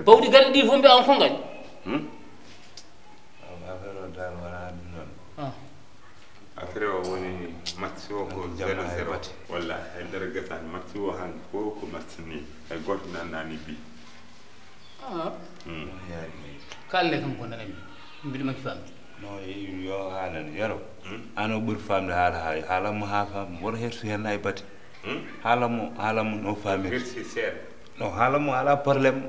Bawdi gari di fombe an kongani affaire o woni match o ko 0-0 walla hay der gatan match o han ko match ni ay goto nani bi kalle kam ko nanami mbiɗi makki fam no yo halan yaro ano ɓuri famde haala mo ha fam woto hertu hen ay bati haala mo no famir merci cher no haala mo ala problème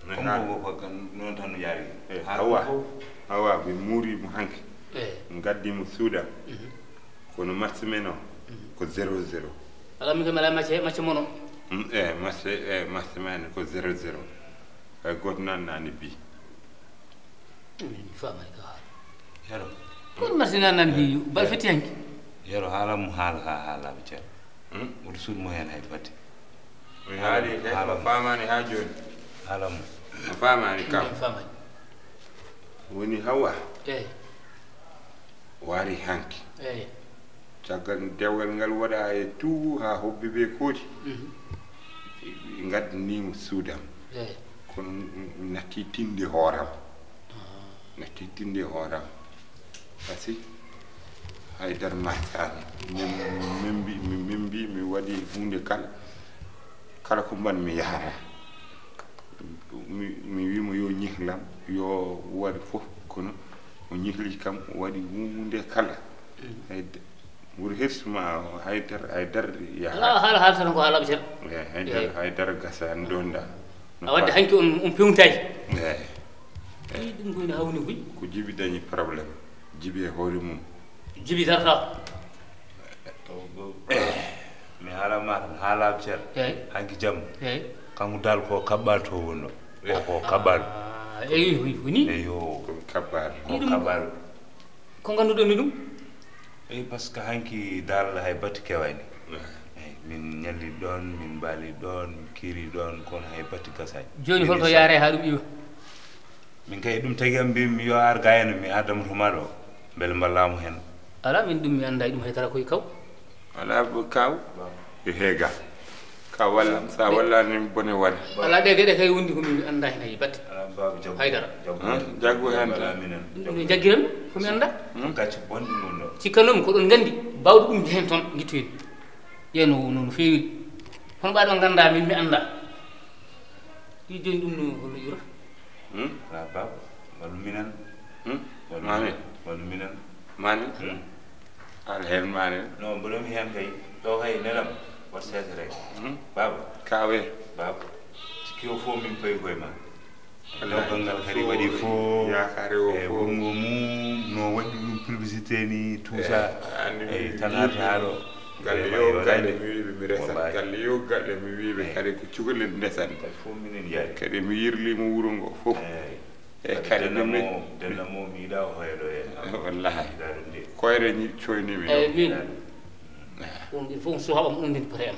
ko kan non tan yaari hawa bi muri mo hanki ngaddi mo suuda kono match meno ko 0-0 ala mi kamala match mono match men ko 0-0 ay goto nani bi fama ka yaro kon match nan bi bal feti hanki yaro haala mo haala bi cer mo suud mo hen hay fati haali hala famani ha joni haala mo famani kam woni hawa wari hanki caggal dewgal ngal waɗa e tout ha hobbe ɓe kooti gaddinimo suudam kono natti tinde hooram pasi haydara matani min mbi mi waɗi hunde kala ko mbanmi yahata mi wimo yo ñihlam yo waɗi fof kono o ñihli kam o waɗi hunde kala wuro hersuma haydara haala tan ko haalaɓe cer haydara gasani donda a wadde hanki on pewtaji ɗum koyno hawni koy ko jibi dañi probléme jibi e hoore mum jibi tarta mi haalama tan haalaɓe cer hanki jamma kanko dal ko kaɓɓal to wonno ko kaɓɓal eyi woni eyo ko kaɓɓal ko ganduɗon ni ɗum eyi par ce que hanki dal hay batti kewani eyi min ñalli ɗon min mbaali ɗon min kiiri ɗon kono hay batti gasaji joni holto yaare ha ɗum iwa min kay ɗum tagi am mbimi yo ar gayno mi addama to maɗo beele mballamo hen ala min ɗum mi anda ɗum haydara koye kaw ala kaw e heega ka walla sa walla ni bone wala ala de gede kay wondi ko mi anda hen ay batte babu jago haydara jaggo hen ɗum jaggiran komi anda kacci bonɗi ɗum ɗo cikkannomi ko ɗon gandi bawɗo ɗum hen toon gittoyde yeno no feewi hono ɓaɗo ganda min mi anda i joni ɗum no hono yura la babu wallu minan mane wallu minan mane al hen mane non mboɗomi hen kay ɗo hay nelam wat seede rek babu kawe babu sikki o fof min payi koye ma dawgal ngal kadi waɗi fof yakare o fof wongo mum no waɗi ɗum publicité ni tout ça eyi tan arta haɗo galle yo galle mi wiɓe mi resat galle yo galle mi wiɓe kadi ko cukalel ndesan kadi fof minen yaari kadi mi yirlimo wuuro ngo fof e kadi dennamo mi yiɗa o hoyaɗo hen wallahi yiɗa ɗum de koyre coynimi eyi min ɗum il faut so haɓam ɗum ndin pote am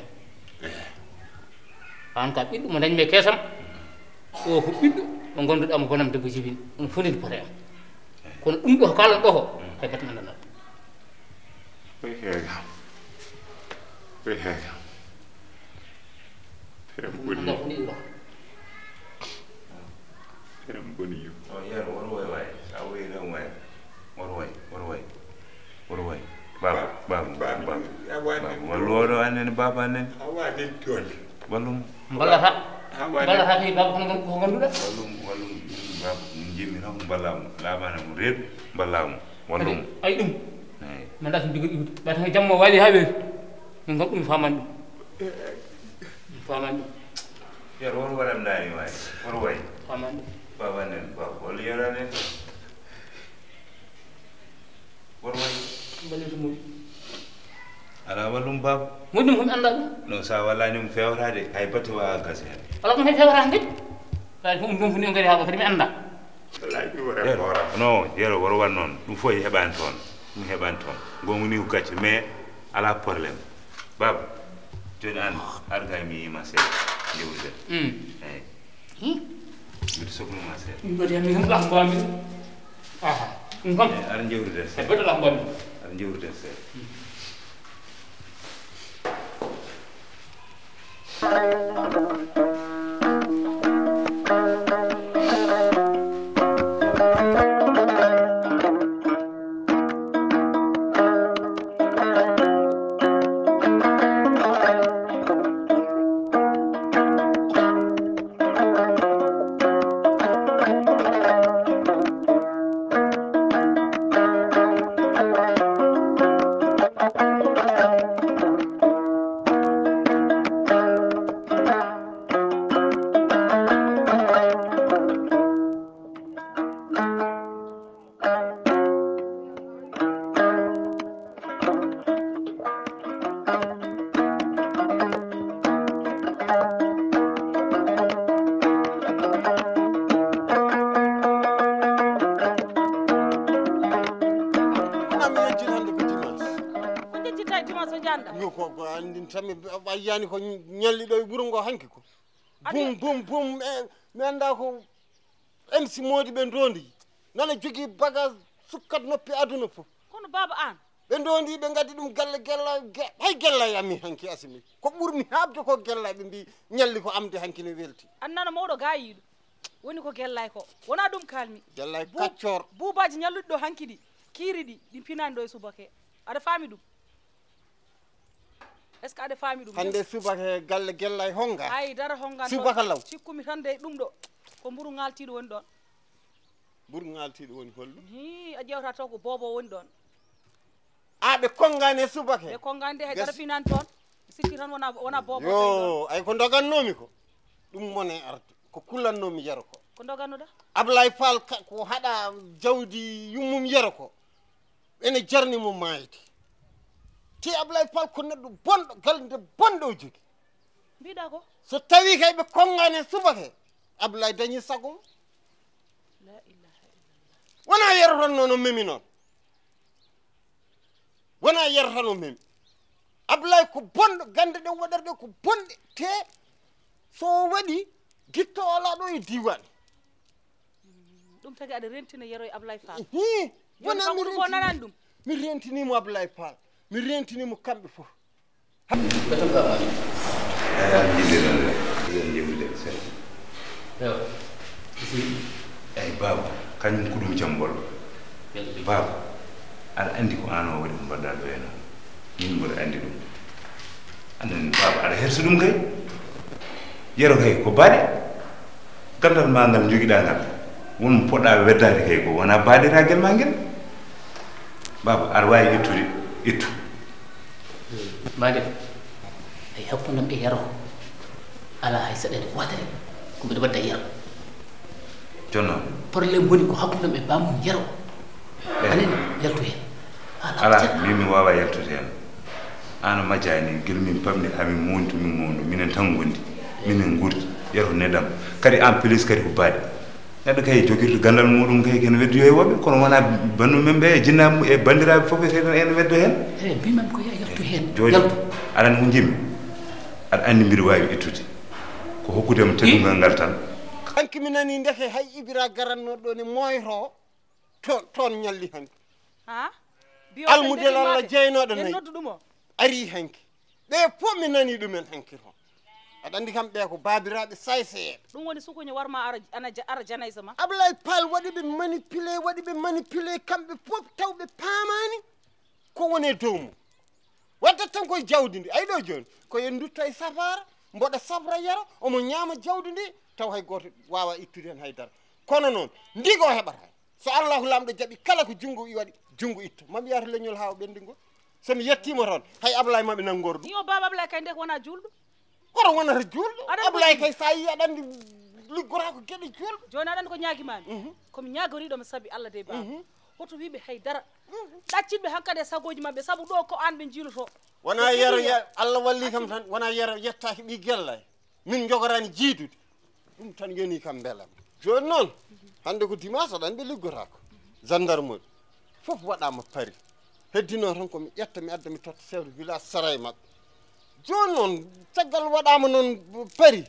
an ka ɓiɗɗo mo dañmi e keesam o ko ɓiɗɗo mo gonduɗamo bonam debbo jibini ɗum fof ndin pote am kono ɗum ɗo ko kalan ɗo ko kay batte mi andanɗa koye heegam koye heegam terem boni anda ko ni ɗo terem boni yo o yeero woto way way sa woyi ren way woto way woto way woto way baba wallu oɗo annene baba annene a waɗi toon wallum ballata kay baba ko ganduɗa wallum baba min jimmi tan ko ballamo laamana mo reedu ballamo wallum ay ɗum eyi mi anda so mi jogui iwde ɓayta ko jamma waali ha ɓeeri min kam ɗum famani ɗum famani ɗum yeero woto waɗam dani way woto way famani ɗum baba annene baba wallu yeero annene woto way ballita moƴƴi ala wallum baba moƴƴum komi anda ɗum non sa wallanimo fewtade hay batte wawa gasi hen ala ɗum hay fewata kadi kadi ko ɗum ɗum foni on kadi haɓa kadi mi anda non yeero woto wat noon ɗum fof heɓani toon ɗum heɓani toon gomuni ko gacce mais ala probléme baba joni an har gay mi yima seeɗa jewtude eyi mbiɗa sohluma seeɗa ɗum ɓati mi kam ɗam mbami aha ɗum kam aɗa jewtude e seeɗa baɗɗo ɗam mbami aɗa jewtude seeɗa yo ko andin tammi ayyani ko ñalli ɗo e ɓuuro ngo hanki ko bum mi anda ko MC modi ɓe ndondi nana jogui bagage sukkat noppi aduna fof kono baba an ɓe ndondi ɓe gaddi ɗum galle hay gella yami hanki asimi ko ɓurmi habde ko gella ɓe mbi ñalli ko amde hanki ne welti annana mawɗo gayiɗo woni ko gellay ko wona ɗum kalmi gellay kaccor buubaji ñalluɗi ɗo hanki ɗi kiiri ɗi ɗi pinani ɗo e subake aɗa faami ɗum est ce que aɗa faami ɗum hande subaka galle gellay honga hay dara honga subaka law cikkumi tan de ɗum ɗo ko mburu ngaltiɗo woni ɗon mburu ngaltiɗo woni holɗum hi a ƴewta taw ko bobo woni ɗon a ɓe kongani e subaka ɓe kongani de hay dara finani toon sikki tan wona bobo yo ay ko dogannomi ko ɗum mone artu ko kullannomi yero ko dogannoɗa Ablaye Fall ko haɗa jawdi yummum yero ko ene jarni mo mayde te Ablaye Fall ko neɗɗo bonɗo galde bonɗo o jogi mbiɗa ko so tawi kay ɓe kongani e subaka Ablaye dañi sagom la ilaha illallah wona yerotan noon o memi noon wona yerotan o memi Ablaye ko bonɗo gande ɗe waɗata ɗe ko bonɗe te so waɗi guitto ala ɗo e diwan ɗum tagi aɗa rentina yeroy Ablaye Fall wona ko nanani ɗum mi rentinimo Ablaye Fall mi rentinimo kamɓe fof beto famani Baba kañum ko ɗum jambol baba aɗa andi ko an o waɗi ko mbaɗɗa ɗo heno min mboɗa andi ɗum andani baba aɗa hersa ɗum kay yero kay ko baɗe gandal ma ngal joguiɗa ngal won poɗɗa weddade kay ko wona baɗiraguel ma guel baba aɗa wawi ittude ittu mbaɗen ay hakkundam e yero ala hay saɗede wotere ko mbiɗa wadda yero jonno probléme woni ko hakkundam e bamum yero anen yaltu hen ala min mi wawa yaltude hen an majjani guel min pamni hamin montu min mondu minen tan gondi minen gurti yero nedam kadi en plus kadi ko baɗi neɗɗo kay jogirɗo gandal muɗum kay kene weddoyo e woɓɓe kono wona bandu men ɓe e jinnaɓe e bandiraɓe foof eteɗen en weddo hen e mbimam ko ya yaltu hen joni aɗani ko jimmi aɗa andi mbiɗa wawi ittude ko hokkudema teddungal ngal tan hanki mi nani ndeke hay ibira garanno ɗo ne moyto toon ñalli hanki almudel allah jeynoɗo nayi ari hanki ɓe fof mi nani ɗumen hanki toon aɗa andi kam ɓe ko babiraɓe sayseyeɓe ɗum woni sukuño warma ara janaysa ma ablay pal waɗi ɓe manipulé kamɓe fof tawɓe paamani ko woni dow mum waddat tan koye jawdi ndi ayi ɗo joni koye dutta e safara mboɗa safra yara omo ñaama jawdi ndi taw hay goto wawa ittude hen haydara kono noon ndigo heɓata so allahu lamɗo jaaɓi kala ko junggo waɗi junggo itta mami yiyata leñol ha o ɓendingo somi yettima toon hay ablay maɓe nanggoro ɗum yo baba ablay kay nde ko wona julɗo koto wonata julɗo ablay kay sa yi aɗa andi liggora ko gueɗe julɗo joni aɗa andi ko ñaguimami komi ñagoriɗomi saabi allah de baba hoto wiɓe haydara ɗacciɗɓe hakkade e sagoji mabɓe saabu ɗo ko an ɓe jiiloto wona yero allah walli kam tan wona yero yettaki ɓi guella min jogorani jiidude ɗum tan yoni kam beelam joni noon hande ko dimanche aɗa andi liggotako gendarmerie foof waɗama pari heddino tan komi ƴetta mi adda mi totta chef de village saray mabɓe joni noon caggal waɗama noon pari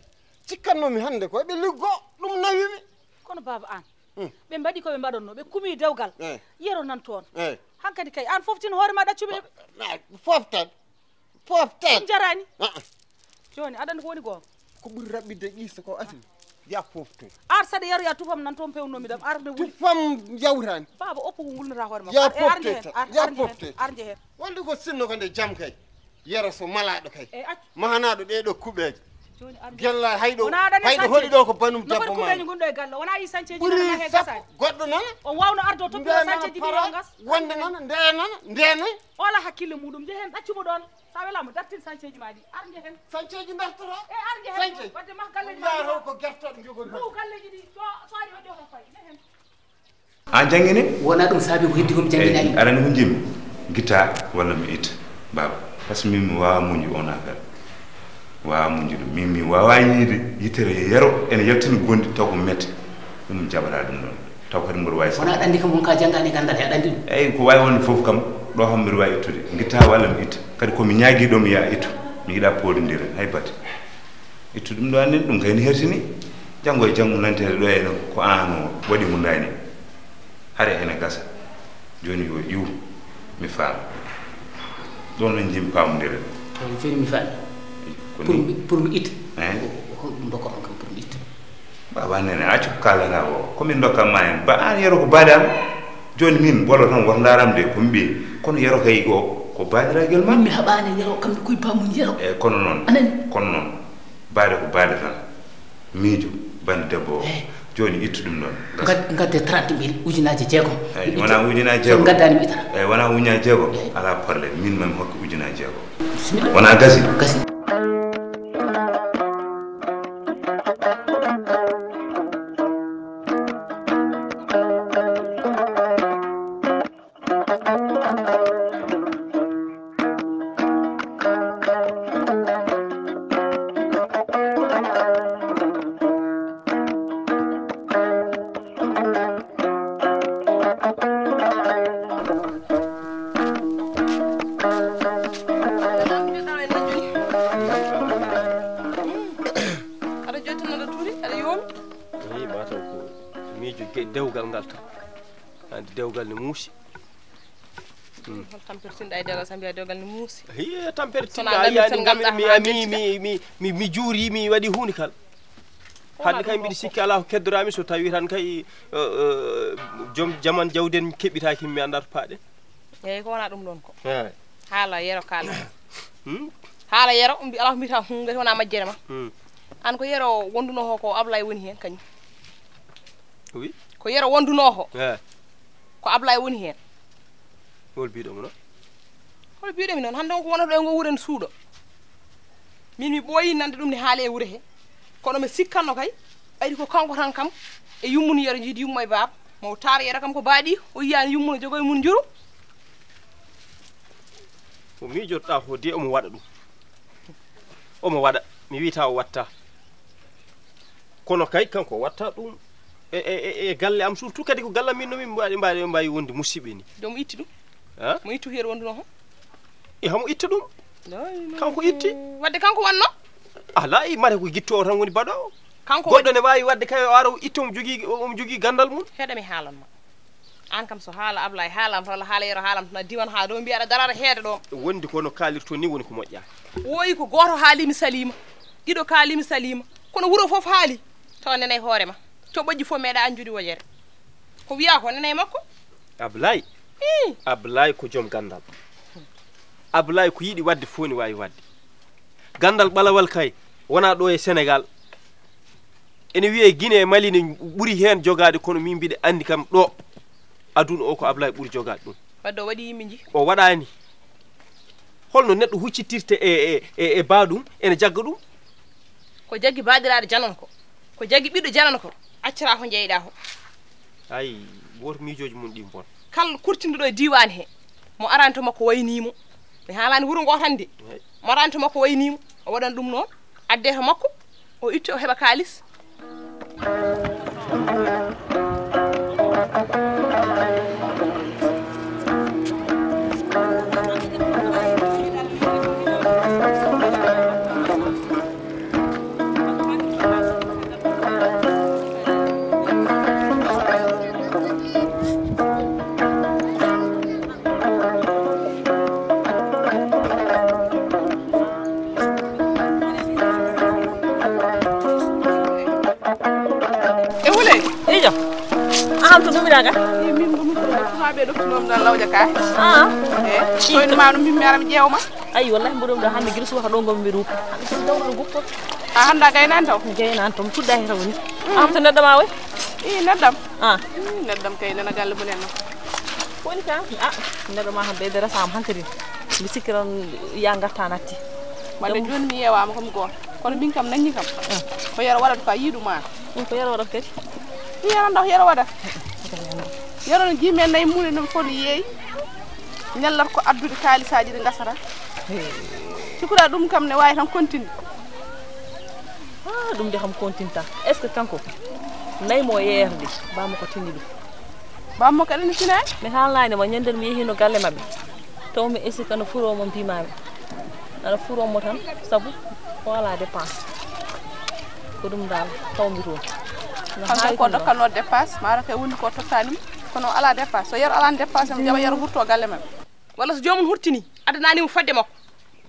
cikkannomi hande ko eɓe liggo ɗum nawimi kono baba an ɓe mbaɗi koɓe mbaɗonno ɓe kumi dewgal yero nan toon hankkadi kay an foftin hoore ma ɗaccuɓe foftat ɗum jarani joni aɗa andi ko woni goo ko ɓuuri raɓɓidde ƴiista ko asli ya foftoy ar saɗa yaroya tufam nan toon pewnomi ɗam arde wuli tufam yawrani baba oppo ko gulnata hoore ma ya foftoy ya foftoy ar jehen wonde ko sinno ko nde jaam kay yero so malaɗo kay mahanaɗo ɗeɗo kuɓeje gella hayɗo hoɗi ɗo ko banum debbo ma gonɗo e galle wona yi sanceji ɓuuri sappo goɗɗo nana on wawno ardo toppio sanceji ɗi o gas wonde nana ndenoy ola hakkille muɗum jehen ɗaccumo ɗon sa welama dartin sanceji ma ɗi ar jehen sanceji dartoro e ar jehen wadde ma galleji yaro ko gertoɗo jogori ɗo galleji ɗi so ari waɗi oto fay jehen an jangguine wona ɗum saabi ko heddi komi jangguinani aɗani ko jimmi guitta walla mi itta baba par ce que min mi wawa muñde on affaire wawa muñde ɗum min mi wawa yiide yitere yero ene yaltini gondi taw ko mette ɗum jaɓata ɗum ɗon taw kadi mboɗo wawi wona aɗa andi kam won ka janggani gandal he aɗa andi ɗum eyyi ko wawi wonde foof kam ɗo kam mbiɗa wawi ittude guitta walla mi itta kadi komi ñaguiɗo mi ya ittu mi yiiɗa poɗodira hay batte ittu ɗum ɗo anndin ɗum kayni hertini janngo e janngo nantede ɗo ene ko an o waɗi mo ndani hare ene gasa joni yo iw mi faama ɗon en jimi pamodire joni mi faami pour mi itta ɗum dokkoɗon kam pour mi itta baba nene accu ko kalata o komin dokkatma hen ba an yero ko baade am joni min ɓolo tan woto daram de komi ɓiye kono yero kay ko baadiraguel ma mi haɓani yero kamɓe koye bamum yero eyyi kono noon anani kono noon baade ko baade tan miijo bande debbo o joni ittu ɗum ɗon gadde 30 000 ujunaji jeegom eyyi wona ujunaji jeegom gaddani mi itata eyyi wona ujunaji jeegom ala probléme min mami hokki ujunaji jeegom wona gasi dewgal ngal tan hande dewgal ne muusi tampertinɗa e dogal sambi dogal ni muusi hiye tampertinɗa yani ngam mi juuri mi waɗi hunde kala hande kay mbiɗa sikki ala ko keddorami so tawi tan kay joom jaman jawden keɓitaki mi anda to paaɗen eyyi ko wona ɗum ɗon ko eyi haala yero kala haala yero mbi ala ko mbiyata ngati wona majjere ma an ko yero wonduno ko Ablaye woni hen kañum oui ko yero wonduno eyi ko Ablaye woni hen hol biɗomo noon hol biɗomi noon hande ko wonata ɗo ngo wuren suuɗo min mi ɓooyi nande ɗum ne haali e wuure he kono mi sikkanno kay ɓaydi ko kanko tan kam e yummunu yero jiidi yummo e baaba mo taara yero kam ko baaɗi o yiyani yummuno jogoye mun juru o miijotoɗa ko de omo waɗa ɗum omo waɗa mi wiyata o watta kono kay kanko watta ɗum e galle am surtout kadi ko gallam min no min mbawi wonde musidɓe ni joom itti ɗum ha mo ittu yeero wonduno ho e hamo itta ɗum kanko itti wadde kanko wanno ala i mate ko guitto o tan woni baɗo kanko goɗɗo ne wawi wadde kay o ara o itta omo jogui gandal mum heɗami haalanma an kam so haala Ablaye haalam walla haala yero haalam tan diwan ha ɗo mbiyaɗa darata heede ɗo wondi kono kalirto ni woni ko moƴƴa woyi ko goto haalimi salima ɗiɗo kaalimi salima kono wuuro foof haali tawa nene hoorema to ɓoƴƴi fof meeɗa anjude wojere ko wiya ko nene makko Ablaye Ablaye ko joom gandal Ablaye ko yiɗi wadde fof ni wawi wadde gandal ɓalawal kay wona ɗo e Sénégal ene wiye Guinée e Mali ne ɓuuri hen jogade kono min mbiɗa andi kam ɗo aduna o ko Ablaye ɓuuri jogade ɗum wadde o waɗi yimɓe ji o waɗani holno neɗɗo huccitirte e baɗum ene jagga ɗum ko jaggi baɗiraɗo janon ko jaggi ɓiɗɗo janon ko accata ko jeyɗa ko ay woto miijoji mum ɗi bon kala kurtinɗo ɗo e diwan he mo aranto makko waynimo mi haalani wuuro ngo tan de mo aranto makko waynimo o waɗan ɗum noon adde to makko o itti o heɓa kalis to numiraga min ɗum tumaɓe ɗoftinom ɗan lawja ka e soynuma ɗum min mi ara mi ƴeewma ayi wallahi mboɗom ɗo hande guila subaka ɗo gomi mbiɗa huppa dawɗo ɗo guppo a hannda gaynani taw gaynani taw mi fuɗɗa he taw ni am to neɗɗo ma way i neɗɗam neɗɗam kay nana galle munen noon woni ka neɗɗo ma han ɓeyde resama hankadi mi sikkiran ya garta natti wadde joni mi yeewama komi goto kono min kam nañi kam ko yero waɗata ko a yiiɗuma ko yero waɗata kadi yero ndaw yero waɗata yero no jiimen nayyi muɗe ɗum fof no yeeyi ñallat ko addude kaalisaji ɗi gasata cikkuɗa ɗum kam ne wawi tan continue ɗum de kam continta est ce que kanko naymo yeerde bammo ko tinni ɗum bammo kadi ne tinani mi haalnani mo ñanden mi yeehino galle mabɓe taw mi esi kano furomo mbimami aɗa furomo tan saabu o ala dépense ko ɗum dal tawmi toon kanko ko dokkano dépense mara kay woni ko tottanima kono ala dépense so yero alani dépense mo jaɓa yero hurto galle mabɓe walla so jomum hurtini adananimo fadde makko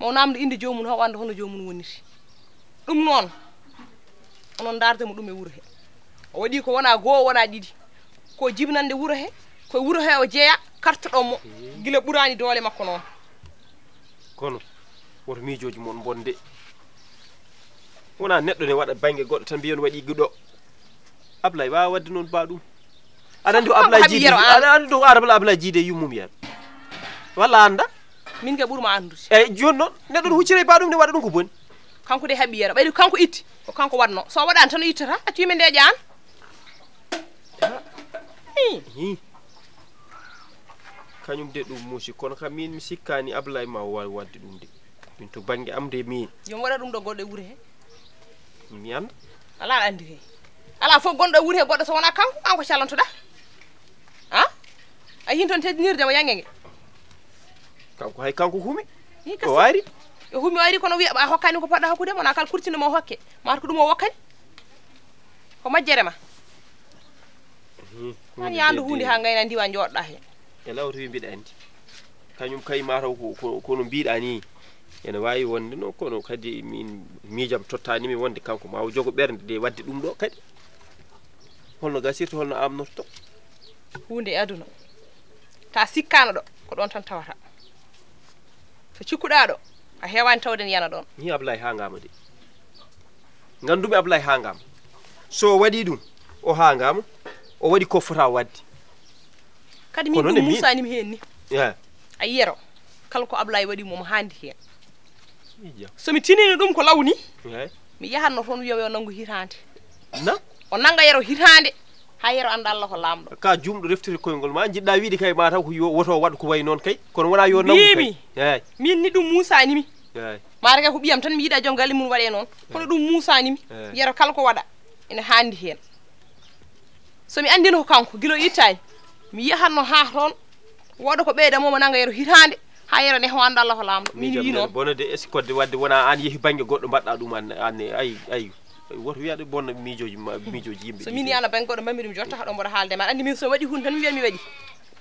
mo namdo inde jomum ho wanda hono jomum woniri ɗum noon onon dardemo ɗum e wuuro he o waɗi ko wona goho wona ɗiɗi ko jibinande wuuro he koye wuuro he o jeeya kartoɗomo guila ɓurani doole makko noon kono woto miijoji mon bonde wona neɗɗo ne waɗa banggue goɗɗo tan mbiyon waɗi guɗo Ablaye wawa wadde noon ba ɗum aɗa andi Ablaye jiide aɗa andi ɗo arabala Ablaye jiide yummum yen walla anda min ke ɓuurma andude eyyi joni noon neɗɗo ne huccire ba ɗum ne waɗa ɗum ko boni kanko de haaɓi yero ɓayde kanko itti ko kanko watno so waɗani tan o ittata accu yimɓe ndeƴa an kañum de ɗum muusi kono kam min mi sikkani Ablaye ma wawi wadde ɗum de min to banggue am de min jom waɗa ɗum ɗo goɗɗo e wuuro he mi anda ala aɗa andi he ala fof gonɗo e wuuro he goɗɗo so wona kanko an ko callantoɗa a yin toon teddinirdemo yangue kanko hay kanko humi o wari e humi wari kono wiya a hokkani ko poɗɗa hokkudemo wona kala kurtinoma o hokke mata ko ɗum o wokkani ko majjere ma an yandu hunde ha gayna ndiwa joɗɗa hen e lawto wi mbiɗa andi kañum kay mataw ko no mbiɗa ni ene wawi wonde no kono kadi min miijam tottani mi wonde kanko ma o jogo ɓernde de wadde ɗum ɗo kadi holno gasirta holno amnorto hunde e aduna ta sikkano ɗo ko ɗon tan tawata so cikkuɗa ɗo a hewani tawden yana ɗon ni Ablaye hangama de gandumi Ablaye hangama so waɗi ɗum o hangama o waɗi ko fota wadde kadi min ɗum musanimi hen ni yeah. a yiyero kala ko Ablaye waɗi momo handi hen somi tinini ɗum ko lawni mi yahanno toon wiyomi o nanggu hitande na o nanga yero hitande ha yero anda Allah ko lamɗo ka jumɗo reftiri koyngol ma jiɗɗa wiide kay ma taw ko woto waɗa ko way noon kay kono wona yo nangu kay eyi min ni ɗum musanimi mara kay ko ɓiyam tan mi yiiɗa joom galle mum waɗe noon kono ɗum musanimi yero kala ko waɗa ene handi hen somi andino ko kanko guilo ittani mi yahanno ha toon woɗa ko ɓeyda momo nanga yero hitande ha yero ne hewanda Allah ko lamɗo min wi noon bonde est-ce que wadde wona an yeehi banggue goɗɗo mbaɗɗa ɗum an ay woto wiyaɗo bonna miijoji yimɓe so min yana banggue goɗɗo mbammi ɗum jotta haɗo mboɗo haalde ma andi min so waɗi hunde tan mi wiyan mi waɗi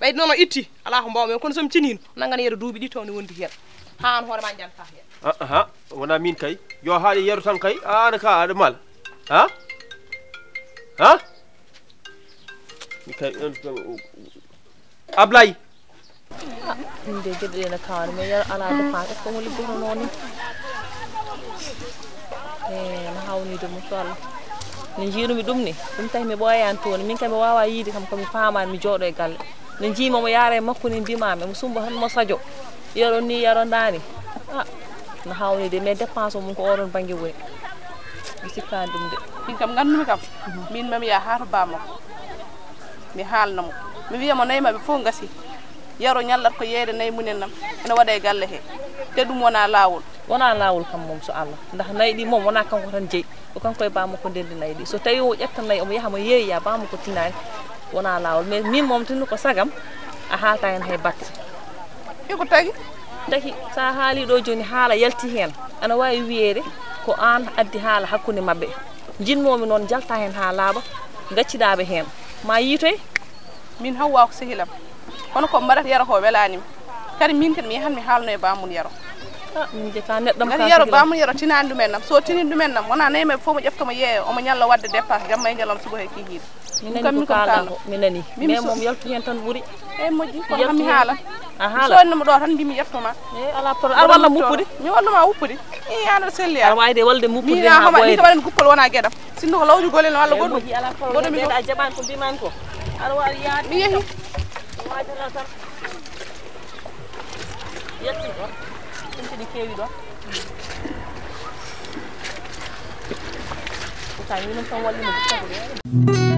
ɓayde noon o itti ala ko mbawmi kono somi tinino nangana yero duuɓi ɗi tawne wondi hen ha an hoore ma janta hen aha wona min kay yo haaɗi yero tan kay an ka aɗa mal ha mi kay Ablaye min de geɗe ɗe ne kawani mais yero ala dépense est ce que mo liggoto noon no hawnide mo so Allah ne jiirumi ɗum ni ɗum tahi mi ɓooyani toon min kam mi wawa yiide kam komi famani mi jooɗo e galle ne jiima mo yaara e makko ni mbimami mo sumba tan mo sadio yero ni yero ndani no hawnide mais dépense o mum ko oɗon banggue woni mi sikkani ɗum de min kam gandumi kam min mami ya ha to bammakko mi haalnamo mi wiyamo nayi maɓe fof gasi yaro ñallat ko yeede nayi munen nam ene waɗa e galle he te ɗum wona lawol kam mom so Allah ndax nayi ɗi mom wona kanko tan jeeyi ko kanko e bammakko ndendi nayi ɗi so tawi o ƴetta nayi omo yaha mo yeeya bammakko tinani wona lawol mais min mom tinno ko sagam a haalta hen hay batte iko tagi sa haali ɗo joni haala yalti hen ana wawi wiyede ko an addi haala hakkude mabɓe jinmomi noon jalta hen ha laaɓa gacciɗaɓe hen ma yiitoy min hawwa ko sehilam kono ko mbaɗata yaro ko welanimi kadi min kadi mi yahan mi haalno e bamum yaro min je ka neɗɗo kadi yaro bamum yaro tinani ɗumen nam so tini ɗumen nam wona nayi maɓe fof mo ƴefta mo yeeya omo ñalla wadde dépense jamma e ñalawma suba he kihiɗe min kalɗa ko mi nani mais mom yaltu hen tan ɓuuri e moƴƴi kono kam mi haalan a haala sonnimo ɗo tan mbimi ƴeftoma ala problème ar walla muppude mi walluma wuppude i aɗa selli ar wayde walde muppude ha ɓoyde waɗen guppol wona gueɗam sinno ko lawju golel walla goɗɗum ala problème a jaɓani ko mbimani ko aɗa wawi yaade mi yeehi wajana tan yetti ɗo ɗumtiɗi keewi ɗo so tawi minum tan wallimo guppako